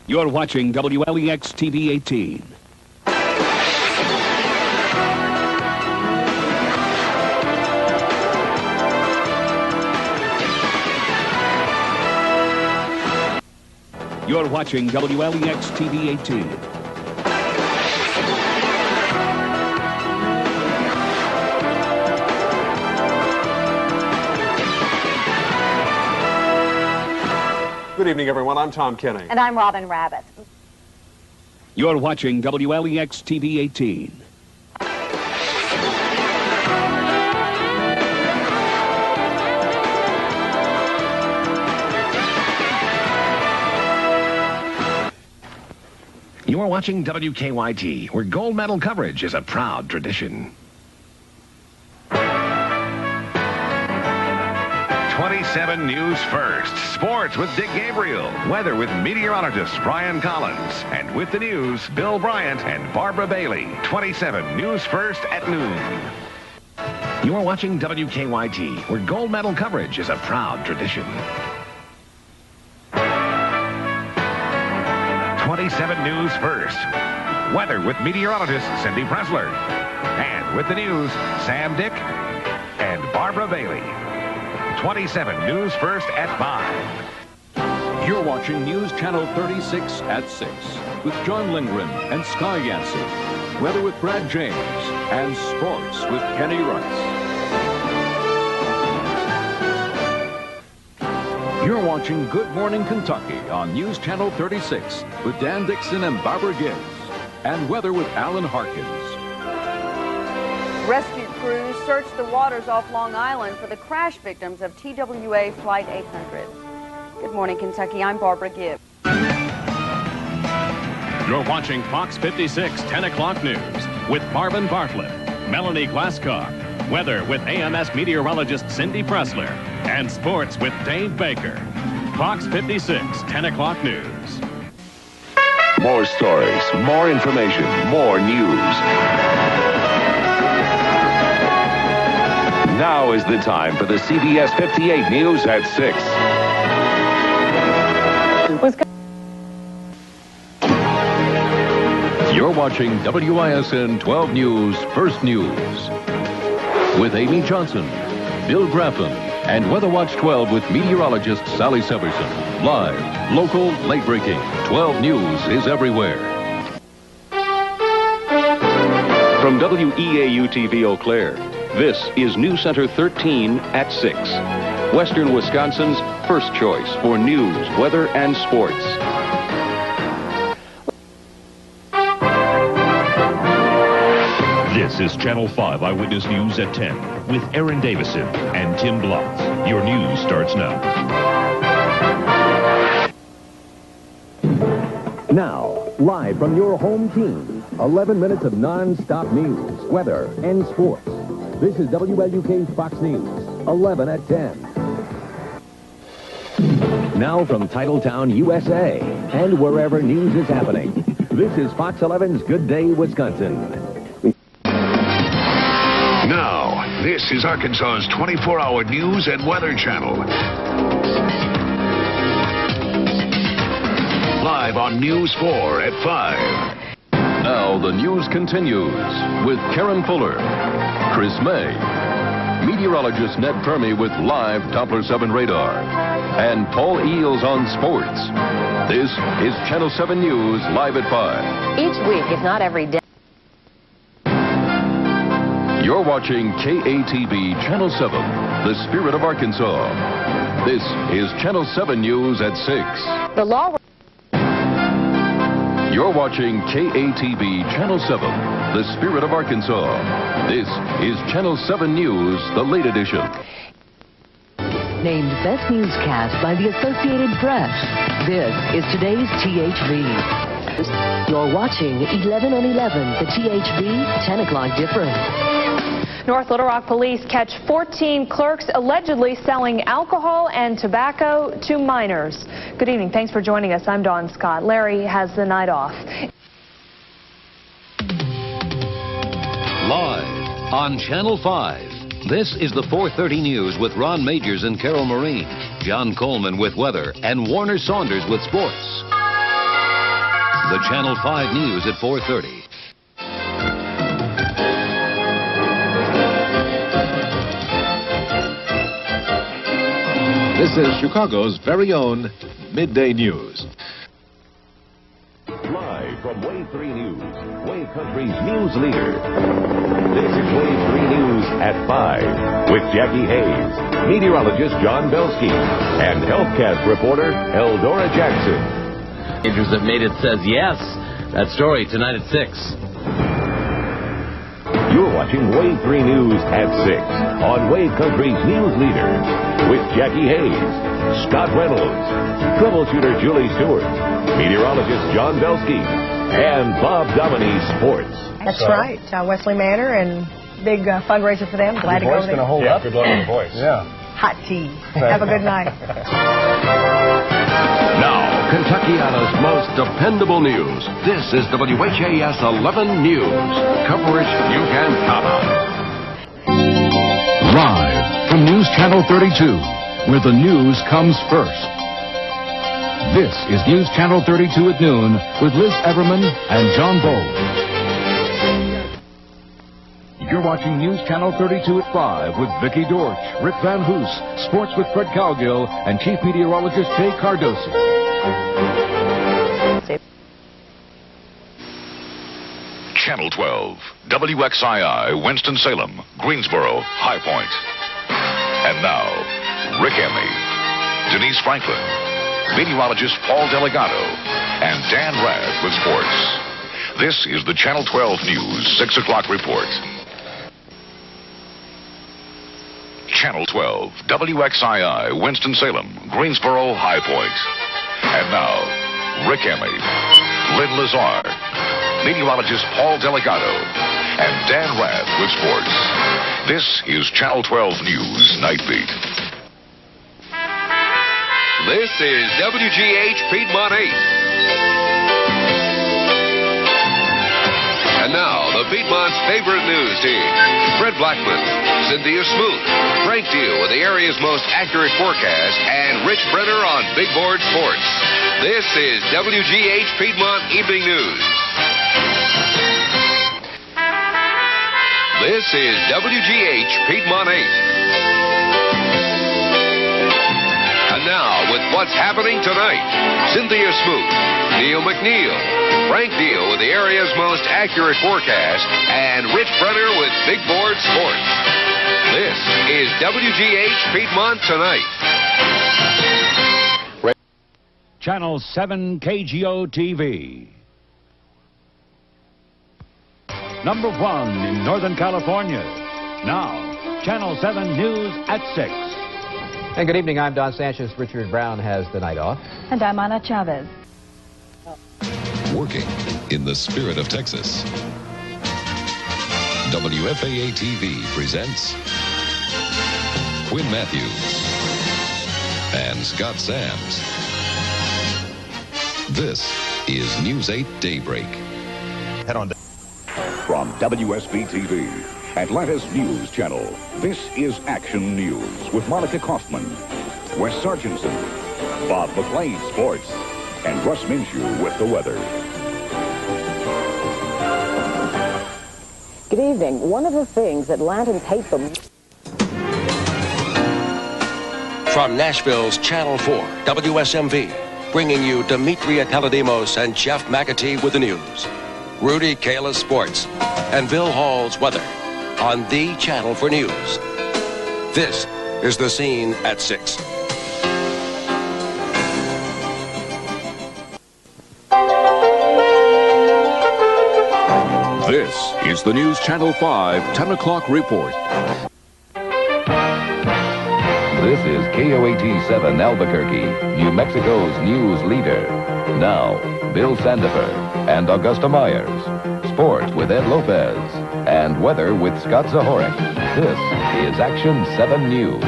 You're watching WLEX TV 18. You're watching WLEX TV 18. Good evening, everyone. I'm Tom Kenny. And I'm Robin Rabbit. You're watching WLEX TV 18. You're watching WKYT, where gold medal coverage is a proud tradition. 27 News First. Sports with Dick Gabriel. Weather with meteorologist Brian Collins. And with the news, Bill Bryant and Barbara Bailey. 27 News First at noon. You're watching WKYT, where gold medal coverage is a proud tradition. 27 News First. Weather with meteorologist Cindy Pressler. And with the news, Sam Dick and Barbara Bailey. 27 News First at 5. You're watching News Channel 36 at 6 with John Lindgren and Sky Yancey. Weather with Brad James and sports with Kenny Rice. You're watching Good Morning Kentucky on News Channel 36 with Dan Dixon and Barbara Gibbs. And weather with Alan Harkins. Rescue crews searched the waters off Long Island for the crash victims of TWA Flight 800. Good morning, Kentucky. I'm Barbara Gibbs. You're watching Fox 56 10 o'clock news with Marvin Bartlett, Melanie Glasscock, weather with AMS meteorologist Cindy Pressler, and sports with Dave Baker. Fox 56 10 o'clock news. More stories, more information, more news. Now is the time for the CBS 58 News at 6. You're watching WISN 12 News First News with Amy Johnson, Bill Graffin, and Weather Watch 12 with meteorologist Sally Severson. Live, local, late-breaking. 12 News is everywhere. From WEAU TV Eau Claire, this is News Center 13 at 6. Western Wisconsin's first choice for news, weather, and sports. This is Channel 5 Eyewitness News at 10 with Aaron Davison and Tim Blotz. Your news starts now. Now, live from your home team, 11 minutes of non-stop news, weather, and sports. This is WLUK Fox News, 11 at 10. Now from Titletown, USA, and wherever news is happening, this is Fox 11's Good Day, Wisconsin. Now, this is Arkansas's 24-hour news and weather channel. Live on News 4 at 5. Now the news continues with Karen Fuller, Chris May, meteorologist Ned Permy with live Doppler 7 radar, and Paul Eels on sports. This is Channel 7 News live at 5. Each week, if not every day. You're watching KATV Channel 7, the spirit of Arkansas. This is Channel 7 News at 6. The law. You're watching KATV Channel 7, the spirit of Arkansas. This is Channel 7 News, the late edition. Named Best Newscast by the Associated Press. This is today's THV. You're watching 11 on 11, the THV, 10 o'clock difference. North Little Rock police catch 14 clerks allegedly selling alcohol and tobacco to minors. Good evening. Thanks for joining us. I'm Dawn Scott. Larry has the night off. Live on Channel 5. This is the 4:30 News with Ron Majors and Carol Marine, John Coleman with weather, and Warner Saunders with sports. the Channel 5 News at 4:30. This is Chicago's very own Midday News. Live from Wave 3 News, Wave Country's news leader. This is Wave 3 News at 5 with Jackie Hayes, meteorologist John Belsky, and HealthCast reporter Eldora Jackson. Majors That Made It says yes. That story tonight at 6. You're watching Wave 3 News at 6 on Wave Country's news leader with Jackie Hayes, Scott Reynolds, troubleshooter Julie Stewart, meteorologist John Belsky, and Bob Dominy Sports. That's right. Wesley Manor and big fundraiser for them. Glad to go there. Going to hold up. Good luck with the voice. Yeah. Hot tea. Have a good night. Now, Kentuckiana's most dependable news. This is WHAS 11 News. Coverage you can count on. Live from News Channel 32, where the news comes first. This is News Channel 32 at noon with Liz Everman and John Bowles. You're watching News Channel 32 at 5 with Vicki Dorch, Rick Van Hoos, Sports with Fred Cowgill, and Chief Meteorologist Jay Cardosi. Channel 12, WXII Winston-Salem, Greensboro, High Point. And now, Rick Emmy, Denise Franklin, meteorologist Paul Delegato, and Dan Rath with sports. This is the Channel 12 News 6 o'clock report. Channel 12, WXII Winston-Salem, Greensboro, High Point. And now, Rick Emmy, Lynn Lazar, meteorologist Paul Delegato, and Dan Rath with sports. This is Channel 12 News Night Beat. This is WGH Piedmont 8. And now, the Piedmont's favorite news team. Fred Blackman, Cynthia Smoot, Frank Deal with the area's most accurate forecast, and Rich Brenner on Big Board Sports. This is WGH Piedmont Evening News. This is WGH Piedmont 8. And now, with what's happening tonight, Cynthia Smoot, Neil McNeil, Frank Deal with the area's most accurate forecast, and Rich Brenner with Big Board Sports. This is WGH Piedmont Tonight. Channel 7 KGO TV. Number 1 in Northern California. Now, Channel 7 News at 6. And good evening, I'm Don Sanchez. Richard Brown has the night off. And I'm Ana Chavez. Working in the spirit of Texas. WFAA TV presents Quinn Matthews and Scott Sams. This is News 8 Daybreak. Head on. From WSB TV, Atlanta's news channel, this is Action News with Monica Kaufman, Wes Sargentson, Bob McLean Sports, and Russ Minshew with the weather. Good evening. One of the things Atlantans hate the... From Nashville's Channel 4, WSMV, bringing you Demetria Kaladimos and Jeff McAtee with the news. Rudy Kayla Sports, and Bill Hall's weather on the channel for news. This is The Scene at 6. This is the News Channel 5 10 o'clock report. This is KOAT 7 Albuquerque, New Mexico's news leader. Now, Bill Sandifer and Augusta Myers. Sports with Ed Lopez. And weather with Scott Zahorik. This is Action 7 News.